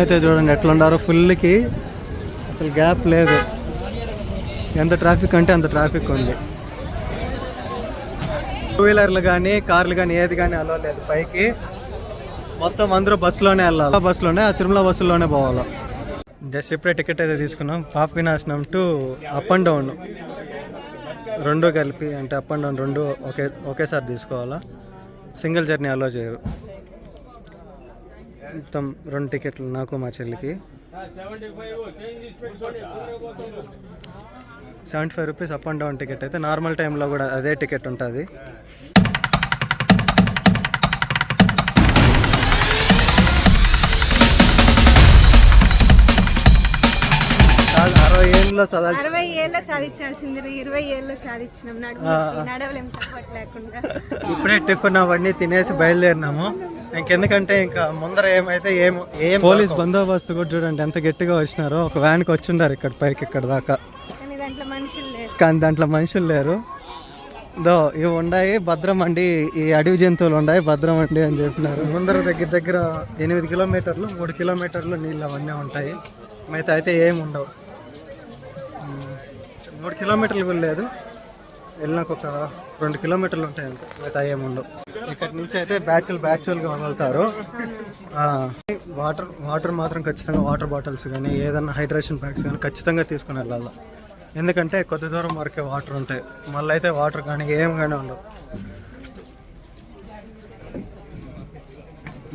అయితే చూడండి ఎట్లా ఉండారో, ఫుల్కి అసలు గ్యాప్ లేదు. ఎంత ట్రాఫిక్ అంటే అంత ట్రాఫిక్ ఉంది. టూ వీలర్లు కానీ కార్లు కానీ ఏది కానీ అలో లేదు పైకి. మొత్తం అందరూ బస్సులోనే వెళ్ళాలి. బస్సులోనే ఆ తిరుమల బస్సులోనే పోవాలి. జస్ట్ ఇప్పుడే టికెట్ అయితే తీసుకున్నాం. పాప వినాశనం టు అప్ అండ్ డౌన్ రెండు కలిపి, అంటే అప్ అండ్ డౌన్ రెండు ఒకేసారి తీసుకోవాలా. సింగిల్ జర్నీ అలో చేయరు. మొత్తం 2 టికెట్లు నాకు మా చెల్లికి. 75 rupees up and down ticket. అయితే నార్మల్ టైంలో కూడా అదే టికెట్ ఉంటుంది. 60 ఏళ్ళ సాధించాల్సింది 20 ఏళ్ళ సాధించినాం. నడవలేం సపోర్ట్ లేకుండా. ఇప్పుడే టిఫిన్ అవన్నీ తినేసి బయలుదేరినాము. ఇంకెందుకంటే ఇంకా ముందర ఏమైతే ఏం పోలీస్ బందోబస్తు కూడా చూడండి ఎంత గట్టిగా వచ్చినారో. ఒక వ్యాన్కి వచ్చిండారు ఇక్కడ పైకి ఇక్కడ దాకా, కానీ దాంట్లో మనుషులు లేరు. ఇవి ఉన్నాయి భద్రం అండి, ఈ అడవి జంతువులు ఉన్నాయి భద్రం అండి అని చెప్పినారు. ముందర దగ్గర 8 కిలోమీటర్లు 3 కిలోమీటర్లు నీళ్ళు అవన్నీ ఉంటాయి. మిగతా అయితే ఏమి ఉండవు. 3 కిలోమీటర్లు కూడా లేదు, వెళ్ళినాక ఒక 2 కిలోమీటర్లు ఉంటాయి అంతే. మిగతా ఏమి ఉండవు. ఇక్కడ నుంచి అయితే బ్యాచులుగా వదులుతారు. వాటర్ మాత్రం ఖచ్చితంగా, వాటర్ బాటిల్స్ కానీ ఏదైనా హైడ్రేషన్ ప్యాక్స్ కానీ ఖచ్చితంగా తీసుకుని వెళ్ళాలి. ఎందుకంటే కొద్ది దూరం వరకే వాటర్ ఉంటాయి, మళ్ళీ అయితే వాటర్ కానీ ఏం కానీ ఉండవు.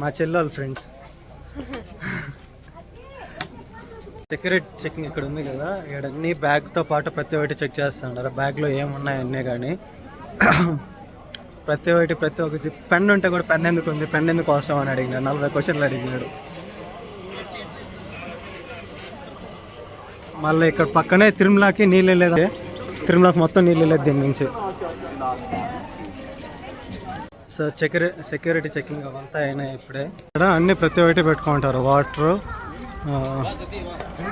మా చెల్లెలు ఫ్రెండ్స్. సెక్యూరిటీ చెకింగ్ ఇక్కడ ఉంది కదా, ఇక్కడ అన్ని బ్యాగ్తో పాటు ప్రతి ఒక్కటి చెక్ చేస్తూ ఉంటారు. బ్యాగ్లో ఏమున్నాయి అన్నీ కానీ ప్రతి ఒక్క పెన్ ఉంటే కూడా పెన్ ఎందుకు ఉంది, పెన్ ఎందుకు అవసరం అని అడిగినాడు. 40 క్వశ్చన్లు అడిగినాడు. మళ్ళీ ఇక్కడ పక్కనే తిరుమలకి నీళ్ళు లేదు, తిరుమలకి మొత్తం నీళ్ళు లేదు దీని నుంచి. సో సెక్యూరిటీ చెకింగ్ అవంతా అయినాయి ఇప్పుడే. ఇక్కడ అన్ని ప్రతి ఒక్కటి పెట్టుకుంటారు. వాటరు,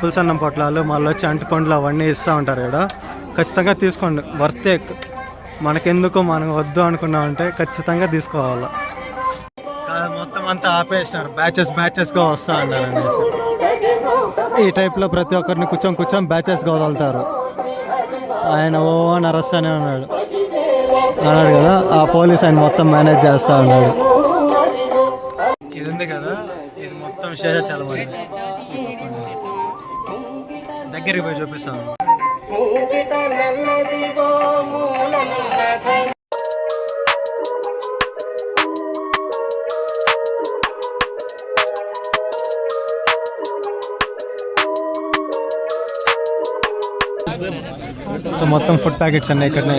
పులుసన్నం పొట్లాలు, మళ్ళీ వచ్చి అంటుపండ్లు అవన్నీ ఇస్తూ ఉంటారు. ఇక్కడ ఖచ్చితంగా తీసుకోండి, వర్తే. మనకెందుకు మనం వద్దు అనుకున్నామంటే ఖచ్చితంగా తీసుకోవాలి. మొత్తం అంతా ఆపేసినారు, బ్యాచెస్గా వస్తూ ఉన్నారు అనేసి. ఈ టైప్లో ప్రతి ఒక్కరిని కూర్చొని బ్యాచెస్గా వదులుతారు. ఆయన ఓ అని అరుస్తూనే అన్నాడు కదా, ఆ పోలీస్ ఆయన మొత్తం మేనేజ్ చేస్తూ ఉన్నాడు. ఇది ఉంది కదా, ఇది మొత్తం శేషాచలం అండి. దగ్గరికి పోయి చూపిస్తాను. సో మొత్తం ఫుడ్ ప్యాకెట్స్ అన్నీ ఇక్కడనే.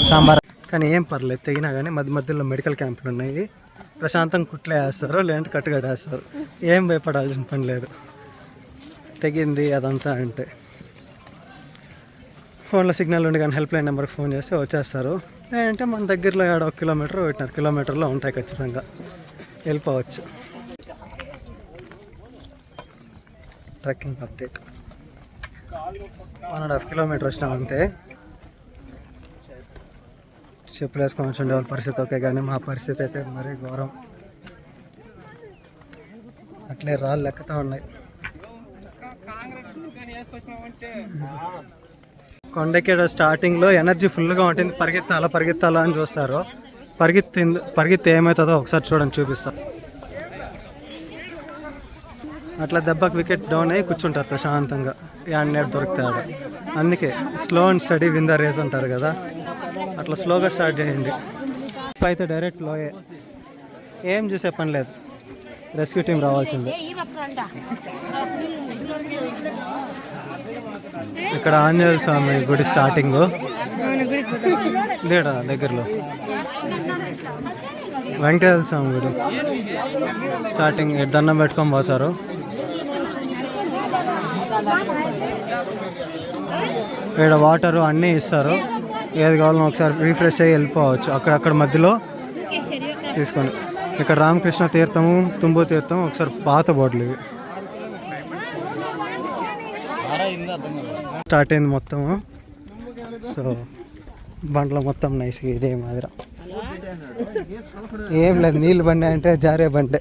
సాంబార్ కానీ ఏం పర్లేదు, తెగినా కానీ మధ్యలో మెడికల్ క్యాంపులు ఉన్నాయి. ప్రశాంతంగా కుట్లే వేస్తారు, లేదంటే కట్టుకట్టేస్తారు. ఏం భయపడాల్సిన పని లేదు. తెగింది అదంతా అంటే ఫోన్లో సిగ్నల్ ఉండి కానీ హెల్ప్ లైన్ నెంబర్కి ఫోన్ చేస్తే వచ్చేస్తారు. లేదంటే మన దగ్గరలో 1 కిలోమీటర్ 1.5 కిలోమీటర్లో ఉంటాయి, ఖచ్చితంగా వెళ్ళిపోవచ్చు. ట్రెక్కింగ్ అప్డేట్ 1.5 కిలోమీటర్ వచ్చినాం అంతే. చెప్పులు వేసుకొని వచ్చి వాళ్ళ పరిస్థితి ఓకే, కానీ మా పరిస్థితి అయితే మరీ ఘోరం. అట్లే రాళ్ళు లెక్కతా ఉన్నాయి. కొండకి స్టార్టింగ్లో ఎనర్జీ ఫుల్గా ఉంటుంది, పరిగెత్తాలా అని చూస్తారు. పరిగెత్తి ఏమవుతుందో ఒకసారి చూడండి, చూపిస్తా. అట్లా దెబ్బకి వికెట్ డౌన్ అయ్యి కూర్చుంటారు ప్రశాంతంగా, నెట్ దొరుకుతాడు. అందుకే slow and steady win the race అంటారు కదా, అట్లా స్లోగా స్టార్ట్ చేయండి. అయితే డైరెక్ట్ లోయే, ఏం చూసే పని లేదు, రెస్క్యూ టీం రావాల్సిందే. ఇక్కడ ఆంజనేయ స్వామి గుడి స్టార్టింగ్ దగ్గరలో, వెంకటేశ్వర స్వామి గుడి స్టార్టింగ్. దండం పెట్టుకొని పోతారు. ఇక్కడ వాటరు అన్నీ ఇస్తారు, ఏది కావాలో ఒకసారి రీఫ్రెష్ అయ్యి వెళ్ళిపోవచ్చు. అక్కడక్కడ మధ్యలో తీసుకొని. ఇక్కడ రామకృష్ణ తీర్థము, తుంబు తీర్థం, ఒకసారి పాత బోర్డులు ఇవి. స్టార్ట్ అయింది మొత్తము. సో బండ్లో మొత్తం నైస్గా ఇదే మాదిర. ఏం లేదు, నీళ్ళు బండి అంటే జారే బండే.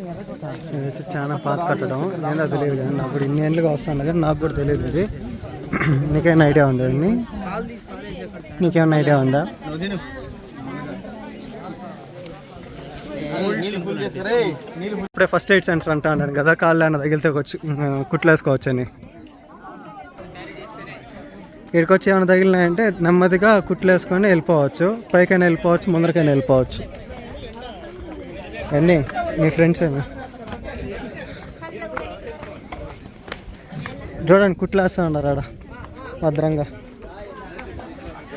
ఇదైతే చాలా పాత కట్టడం ఏదో తెలియదు కానీ అప్పుడు ఇన్ని ఏళ్ళుగా వస్తుంది కానీ నాకు కూడా తెలియదు ఇది. నీకేమైనా ఐడియా ఉందా ఇన్ని? నీకేమైనా ఐడియా ఉందా? ఇప్పుడే ఫస్ట్ ఎయిడ్ సెంటర్ అంటా అన్నాను కదా, కాళ్ళు అన్న తగిలితే వచ్చి కుట్లు వేసుకోవచ్చు అని. ఇక్కడికి వచ్చి ఏమైనా తగిలినాయంటే నెమ్మదిగా కుట్లు వేసుకొని వెళ్ళిపోవచ్చు, పైకైనా వెళ్ళిపోవచ్చు, ముందరికైనా వెళ్ళిపోవచ్చు. అన్నీ మీ ఫ్రెండ్స్ ఏమి చూడండి కుట్లు వేస్తూ ఉన్నారు ఆడ భద్రంగా.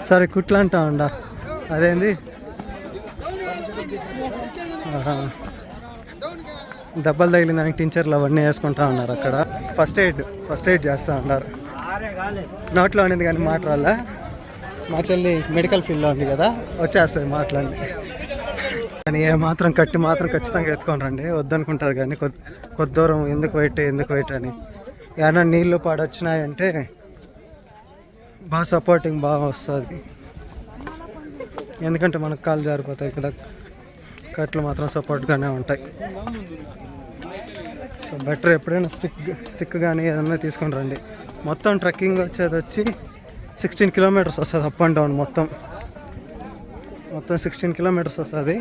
సరే కుట్లు అంటా ఉండా అదేంది దెబ్బలు తగిలిన దానికి టీచర్లు అవన్నీ వేసుకుంటా ఉన్నారు అక్కడ. ఫస్ట్ ఎయిడ్ చేస్తూ ఉన్నారు. నోట్లో అనేది కానీ మాట్లాడాలా, మా చెల్లి మెడికల్ ఫీల్డ్లో ఉంది కదా, వచ్చేస్తుంది మాట్లాడి. కానీ ఏ మాత్రం కట్టి మాత్రం ఖచ్చితంగా ఎత్తుకొని రండి, వద్దనుకుంటారు కానీ కొద్ది దూరం ఎందుకు వెయిట్ అని. ఏమన్నా నీళ్ళు పాడొచ్చినాయంటే బాగా సపోర్టింగ్ బాగా వస్తుంది, ఎందుకంటే మనకు కాళ్ళు జారిపోతాయి కదా, కట్లు మాత్రం సపోర్ట్గానే ఉంటాయి. సో బెటర్ ఎప్పుడైనా స్టిక్ కానీ ఏదన్నా తీసుకొని రండి. మొత్తం ట్రెక్కింగ్ వచ్చి 16 కిలోమీటర్స్ వస్తుంది అప్ అండ్ డౌన్. మొత్తం 16 కిలోమీటర్స్ వస్తుంది.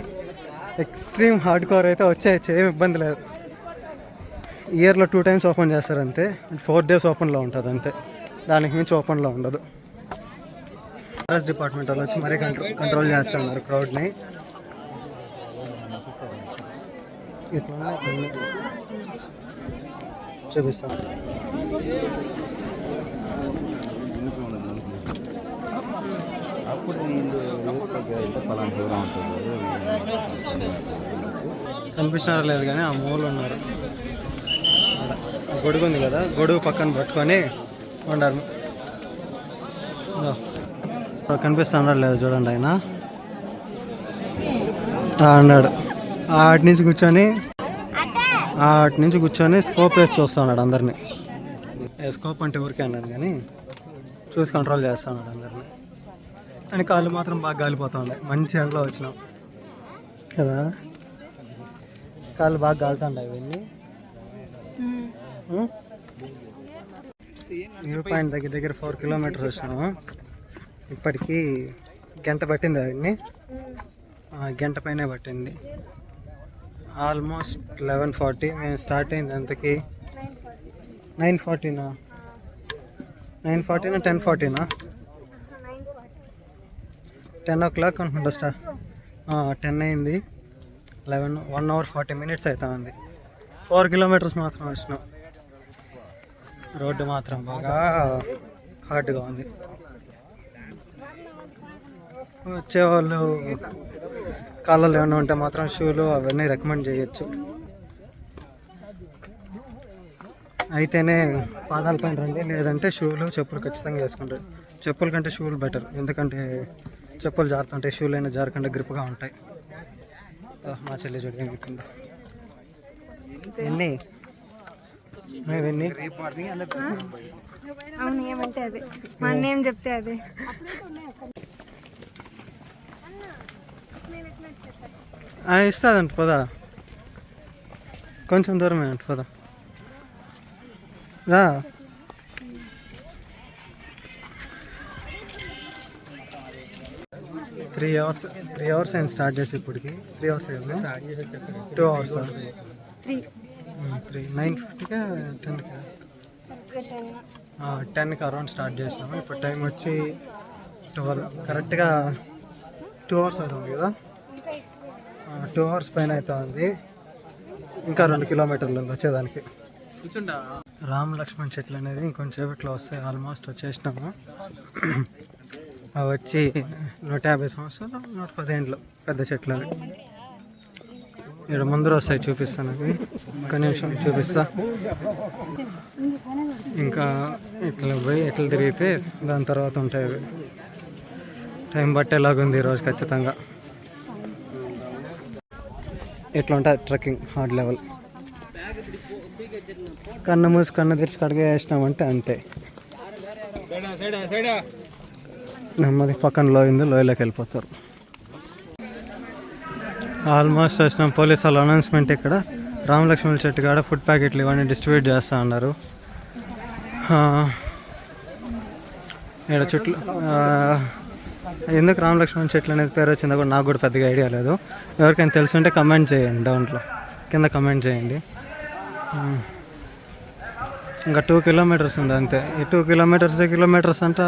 ఎక్స్ట్రీమ్ హార్డ్ కోర్ అయితే వచ్చేయచ్చు, ఏం ఇబ్బంది లేదు. ఇయర్లో 2 times ఓపెన్ చేస్తారు అంతే, 4 days ఓపెన్లో ఉంటుంది అంతే, దానికి మించి ఓపెన్లో ఉండదు. ఫారెస్ట్ డిపార్ట్మెంట్ వాళ్ళు వచ్చి మరీ కంట్రోల్ చేస్తున్నారు క్రౌడ్ని. ఇట్లా చూపిస్తాం. కనిపిస్తున్నారు లేదు కానీ ఆ మూలు ఉన్నారు. గొడుగు ఉంది కదా, గొడుగు పక్కన పట్టుకొని ఉండారు. కనిపిస్తున్నాడు లేదు చూడండి, ఆయన అన్నాడు. ఆటి నుంచి కూర్చొని స్కోప్ వేసి చూస్తున్నాడు అందరినీ. స్కోప్ అంటే ఊరికే అన్నాడు కానీ చూసి కంట్రోల్ చేస్తున్నాడు అందరినీ. అని కాళ్ళు మాత్రం బాగా గాలిపోతూ ఉన్నాయి. మంచి ఎండలో వచ్చినాం కదా, కాళ్ళు బాగా గాలుతుంటాయి ఇవన్నీ. వ్యూ పాయింట్ దగ్గర 4 kilometers వచ్చినాము. ఇప్పటికీ గంట పట్టింది అవన్నీ, గంట పైనే పట్టింది. ఆల్మోస్ట్ 11:40. మేము స్టార్ట్ అయింది అంతకి 9:40 10:40 10 o'clock అనుకుంటా. 10 అయింది. 1 hour 40 minutes అవుతా ఉంది. 4 kilometers మాత్రం వచ్చినాం. రోడ్డు మాత్రం బాగా హార్డ్గా ఉంది. వచ్చేవాళ్ళు కాళ్ళలో ఏమైనా ఉంటే మాత్రం షూలు అవన్నీ రికమెండ్ చేయొచ్చు. అయితేనే పాదాల పైన రండి, లేదంటే షూలు చెప్పులు ఖచ్చితంగా వేసుకుంటారు. చెప్పుల కంటే షూలు బెటర్, ఎందుకంటే చెప్పులు జారుతుంటాయి, షూలు అయినా జారకుండా గ్రిప్గా ఉంటాయి. మా చెల్లి చూడ ఏమిటిందో ఎన్ని అవును ఏమంటే అదే మా అన్న ఏం చెప్తే అదే. ఇస్తుందంట పదా, కొంచెం దూరమే అంట పదా రా. త్రీ అవర్స్ ఆయన స్టార్ట్ చేసి ఇప్పటికి 3 hours అయింది. 2 hours 9:50గా 10కి అరౌండ్ స్టార్ట్ చేసినాము. ఇప్పుడు టైం వచ్చి 12 కరెక్ట్గా 2 hours అవుతుంది కదా, 2 hours పైన అవుతుంది. ఇంకా 2 kilometers వచ్చేదానికి. రామ్ లక్ష్మణ్ చెట్లు అనేది ఇంకొంచెంసేపట్లో వస్తాయి. ఆల్మోస్ట్ వచ్చేసినాము. అవి వచ్చి 150 సంవత్సరాలు 110 ఏండ్లు పెద్ద చెట్లు అవి. ఇక్కడ ముందర వస్తాయి, చూపిస్తాను అవి. ఒక్క నిమిషం చూపిస్తా. ఇంకా ఇట్లా పోయి ఇట్లా తిరిగితే దాని తర్వాత ఉంటాయి అవి. టైం బట్టేలాగుంది ఈరోజు ఖచ్చితంగా. ఇట్లా ఉంటుంది ట్రెక్కింగ్ హార్డ్ లెవెల్. కన్ను మూసి కన్ను తెరిచి కడిగే వేసినామంటే అంతే. నెమ్మది పక్కన లోయింది, లోయలోకి వెళ్ళిపోతారు. ఆల్మోస్ట్ వచ్చినాం. పోలీస్ వాళ్ళ అనౌన్స్మెంట్ ఇక్కడ రామలక్ష్మణుల చెట్టు కాడ ఫుడ్ ప్యాకెట్లు ఇవన్నీ డిస్ట్రిబ్యూట్ చేస్తూ ఉన్నారు. ఇక్కడ చెట్లు ఎందుకు రామలక్ష్మణ్ చెట్లు అనేది పేరు వచ్చిందో కూడా నాకు కూడా పెద్దగా ఐడియా లేదు. ఎవరికైనా తెలుసుంటే కమెంట్ చేయండి, దాంట్లో కింద కమెంట్ చేయండి. ఇంకా 2 కిలోమీటర్స్ ఉంది అంతే. ఈ 2 కిలోమీటర్స్ అంటే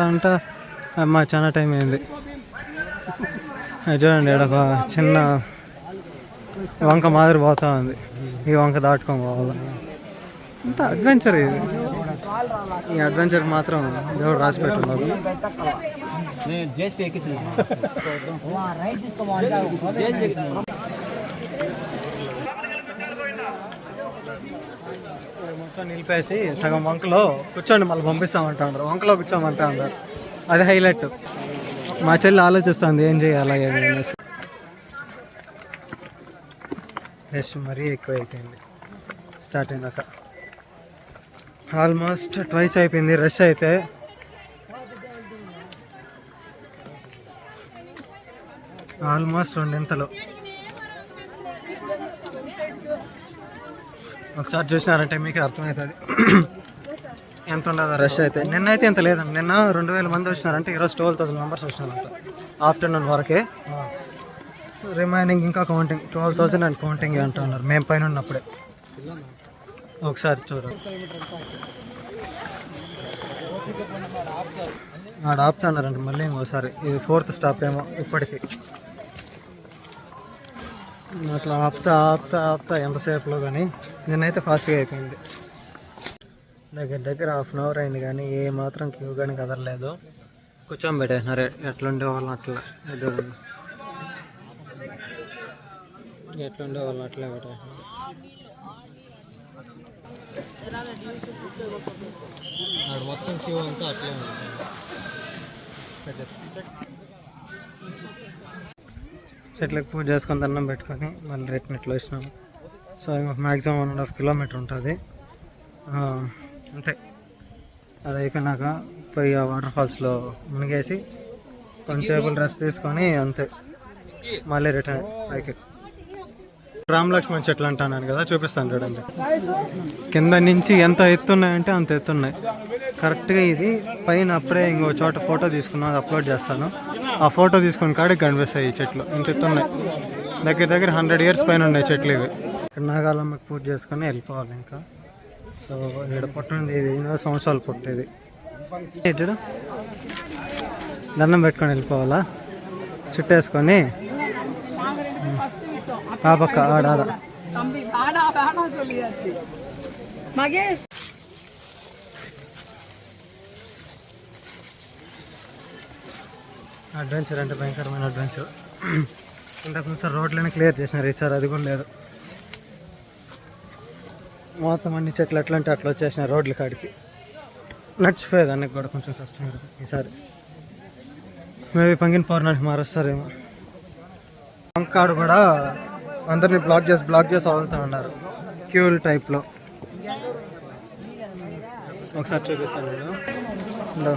అమ్మ చాలా టైం అయింది. చూడండి ఇక్కడ ఒక చిన్న వంక మాదిరి పోతా ఉంది. ఈ వంక దాటుకొని పోవాలి. అంత అడ్వెంచర్ ఇది. ఈ అడ్వెంచర్ మాత్రం దేవుడు రాసి పెట్టున్నారు. మొత్తం నిలిపేసి సగం వంకలో కూర్చోండి మళ్ళీ పంపిస్తామంటా ఉన్నారు. వంకలో కూర్చోమంటా ఉన్నారు. అది హైలైట్. మా చెల్లి ఆలోచిస్తుంది ఏం చేయాలా అనేసి. రష్ మరీ ఎక్కువ అయిపోయింది. స్టార్ట్ అయినాక ఆల్మోస్ట్ ట్వైస్ అయిపోయింది రష్ అయితే. ఆల్మోస్ట్ 2 ఒకసారి చూసినారంటే మీకు అర్థమవుతుంది ఎంత ఉండదు రష్ అయితే. నిన్నైతే ఎంత లేదండి. నిన్న 2000 మంది వచ్చినారంటే ఈరోజు 12,000 మెంబర్స్ వచ్చినారంట ఆఫ్టర్నూన్ వరకే. రిమైనింగ్ ఇంకా కౌంటింగ్ 12,000 అండ్ కౌంటింగ్ అంటున్నారు మేము పైన ఉన్నప్పుడే. ఒకసారి చూడండి ఆడ ఆపుతున్నారంట మళ్ళీ ఇంకోసారి. ఇది 4th స్టాప్ ఏమో ఇప్పటికి. అట్లా ఆపుతా ఎంతసేపులో కానీ నేనైతే ఫాస్ట్గా అయిపోయింది. దగ్గర హాఫ్ అన్ అవర్ అయింది కానీ ఏ మాత్రం క్యూ కానీ కదలలేదు. కూర్చొని పెట్టేసినారు ఎట్లుండే వాళ్ళని అట్లా. ఎట్లుండే వాళ్ళని అట్లే పెట్టేసినారు. మొత్తం క్యూ అంతా అట్లే ఉంటుంది. చెట్లకు పూజ చేసుకొని దండం పెట్టుకొని మళ్ళీ రిటర్న్ ఇట్లా వచ్చినాము. సో మ్యాక్సిమం 1.5 కిలోమీటర్ ఉంటుంది అంతే. అది అయిపోయినాక పోయి ఆ వాటర్ ఫాల్స్లో మునిగేసి కొంచెంసేపు రెస్ట్ తీసుకొని అంతే మళ్ళీ రిటర్న్ పైకి. రామలక్ష్మణ్ చెట్లు అంటున్నాను కదా, చూపిస్తాను చూడండి. కింద నుంచి ఎంత ఎత్తున్నాయంటే అంత ఎత్తున్నాయి కరెక్ట్గా. ఇది పైన అప్పుడే ఇంకో చోట ఫోటో తీసుకున్నాను, అది అప్లోడ్ చేస్తాను. ఆ ఫోటో తీసుకుని కాడికి కనిపిస్తాయి ఈ చెట్లు. ఇంత ఎత్తున్నాయి. దగ్గర 100 years పైన ఉన్నాయి చెట్లు ఇవి. ఇక్కడ నాగాలమ్మకి పూజ చేసుకొని వెళ్ళిపోవాలి ఇంకా. సో ఇక్కడ పుట్టింది ఇది 8 సంవత్సరాలు పుట్టేది. చూడు దండం పెట్టుకొని వెళ్ళిపోవాలా చుట్టేసుకొని. ఆ పక్క ఆడ అడ్వెంచర్ అంటే భయంకరమైన అడ్వెంచర్. ఇంతకుముందు సార్ రోడ్లనే క్లియర్ చేసినారు, ఈసారి అది కూడా లేదు. మొత్తం అన్ని చెట్లు ఎట్లా అంటే అట్లా వచ్చేసినాయి రోడ్ల కాడికి. నడిచిపోయేదానికి కూడా కొంచెం కష్టం ఈసారి. మేబీ పంగిన పౌర్ణానికి మారుస్తారేమో. వంకాడు కూడా అందరినీ బ్లాక్ చేసి వదులుతూ ఉన్నారు క్యూల్ టైప్లో. ఒకసారి చూపిస్తాను నేను.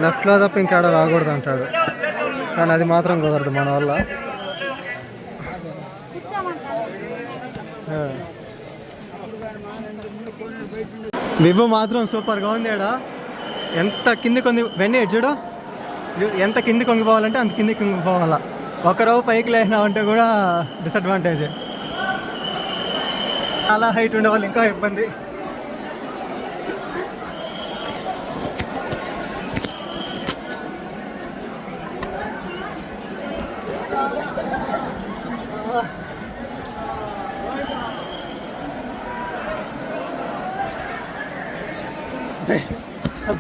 లెఫ్ట్లో తప్ప ఇంకాడ రాకూడదు అంటాడు, కానీ అది మాత్రం కుదరదు మన వల్ల. వివో మాత్రం సూపర్గా ఉంది. ఇక్కడ ఎంత కిందికి ఉంది వెన్నీ చూడు, ఎంత కిందికి వంగిపోవాలంటే అంత కిందికి వంగిపోవాలా. ఒకరోజు పైకి లేచినామంటే కూడా డిసడ్వాంటేజే. చాలా హైట్ ఉండేవాళ్ళు ఇంకా ఇబ్బంది.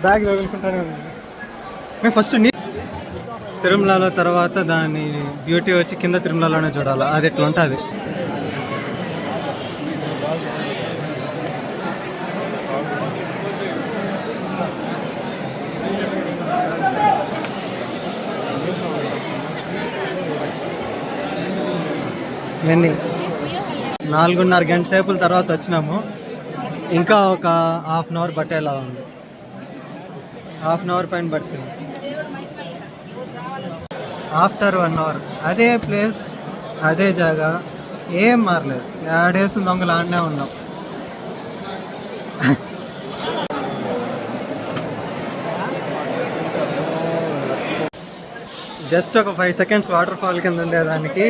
బ్యాగ్ తగులుకుంటానే ఉంది. మేము ఫస్ట్ తిరుమలలో తర్వాత దాని బ్యూటీ వచ్చి కింద తిరుమలలోనే చూడాలి. అది ఎట్లా ఉంటుంది. ఇవన్నీ 4.5 గంట సేపుల తర్వాత వచ్చినాము. ఇంకా ఒక హాఫ్ అన్ అవర్ పట్టేలా ఉంది. హాఫ్ అన్ అవర్ పైన పడుతుంది. ఆఫ్టర్ 1 అవర్ అదే ప్లేస్ అదే జాగా, ఏం మారలేదు. ఏడేసి దొంగలు ఆడనే ఉన్నాం. జస్ట్ ఒక 5 seconds వాటర్ ఫాల్ కింద ఉండేదానికి,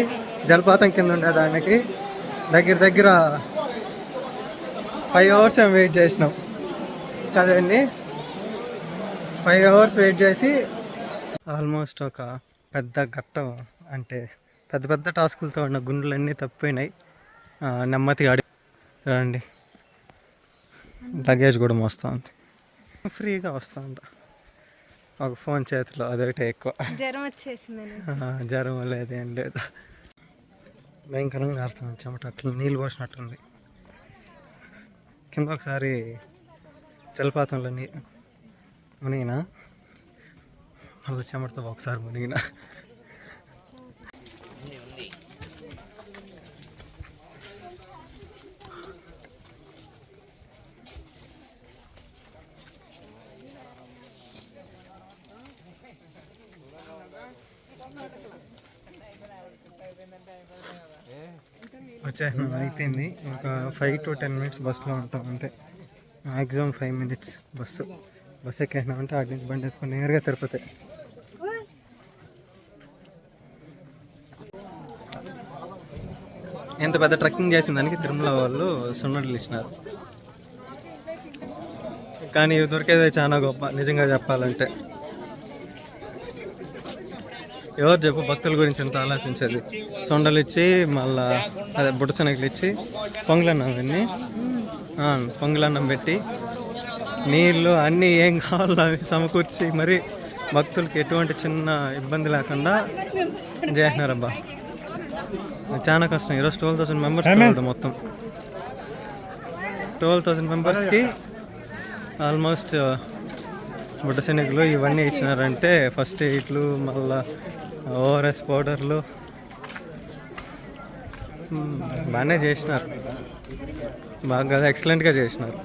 జలపాతం కింద ఉండేదానికి దగ్గర దగ్గర 5 hours ఏం వెయిట్ చేసినాం కదండి. 5 hours వెయిట్ చేసి ఆల్మోస్ట్ ఒక పెద్ద ఘట్టం, అంటే పెద్ద పెద్ద టాస్కులతో ఉన్న గుండెలన్నీ తప్పిపోయినాయి. నెమ్మదిగా చూడండి, లగేజ్ కూడా మోస్తుంది. ఫ్రీగా వస్తుంట, ఒక ఫోన్ చేతిలో, అదొకటే ఎక్కువ. జ్వరం వచ్చేసిందని జ్వరం లేదు, ఏం లేదు. భయంకరంగా ఆడుతుంది చెమట, అట్లా నీళ్ళు పోసినట్టుంది. కింద ఒకసారి జలపాతంలో మునిగినా, మళ్ళీ చెమటతో ఒకసారి మునిగినా. వచ్చేసినాం, అయిపోయింది. ఒక 5 to 10 minutes బస్సులో ఉంటాం అంతే. మ్యాక్సిమం 5 minutes బస్సు ఎక్కేసినామంటే అటు నుంచి బండి ఎత్తుకొని నేరుగా తిరుపతి. ఎంత పెద్ద ట్రెక్కింగ్ చేసిన దానికి తిరుమల వాళ్ళు సున్నట్లు ఇచ్చినారు. కానీ ఇవి దొరికేదే చాలా గొప్ప, నిజంగా చెప్పాలంటే. ఎవరు చెప్పు భక్తుల గురించి ఎంత ఆలోచించేది. సొండలు ఇచ్చి, మళ్ళా అదే బుట్టశనగలు ఇచ్చి, పొంగలన్నం విని, పొంగలన్నం పెట్టి, నీళ్ళు అన్నీ ఏం కావాలో అవి సమకూర్చి మరి భక్తులకి ఎటువంటి చిన్న ఇబ్బంది లేకుండా చేసినారబ్బా. చాలా కష్టం. ఈరోజు 12,000 members మొత్తం. 12,000 membersకి ఆల్మోస్ట్ బుట్టశనగలు ఇవన్నీ ఇచ్చినారంటే, ఫస్ట్ ఎయిడ్లు, మళ్ళా ఓఆర్ఎస్ పౌడర్లు బాగానే చేసినారు. బాగా ఎక్సలెంట్గా చేసినారు.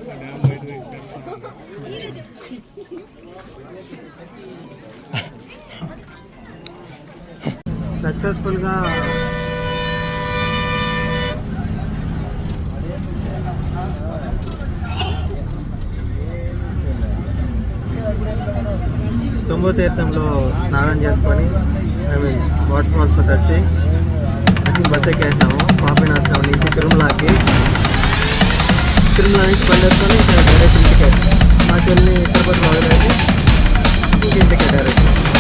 సక్సెస్ఫుల్గా తొంభై తీర్థంలో స్నానం చేసుకొని, వాటర్ ఫాల్స్లో తడిసి బస్ ఎక్కేస్తాము. పాపినాశనం నుంచి తిరుమల నుంచి బండి వేసుకొని డైరెక్ట్ ఇంటికి. మాకు వెళ్ళి తిరుపతి మొదలైతే ఇంటికి డైరెక్ట్.